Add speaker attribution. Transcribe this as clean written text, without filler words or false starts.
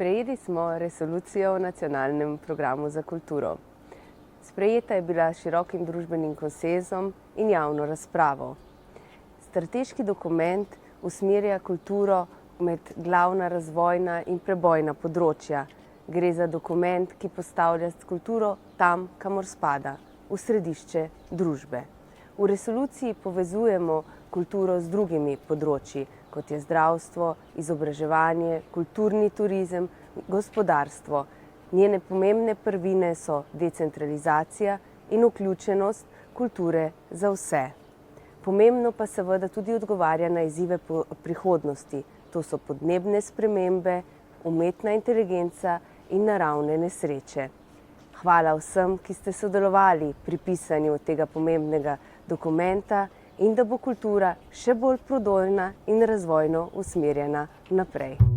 Speaker 1: Sprejeli smo resolucijo o nacionalnem programu za kulturo. Sprejeta je bila s širokim družbenim konsenzom in javno razpravo. Strateški dokument usmerja kulturo med glavna razvojna in prebojna področja. Gre za dokument, ki postavlja kulturo tam, kamor spada, v središče družbe. V resoluciji povezujemo kulturo z drugimi področji, kot je zdravstvo, izobraževanje, kulturni turizem, gospodarstvo. Njene pomembne prvine so decentralizacija in vključenost kulture za vse. Pomembno pa seveda tudi odgovarja na izzive prihodnosti. To so podnebne spremembe, umetna inteligenca in naravne nesreče. Hvala vsem, ki ste sodelovali pri pisanju tega pomembnega dokumenta in da bo kultura še bolj prodorna in razvojno usmerjena naprej.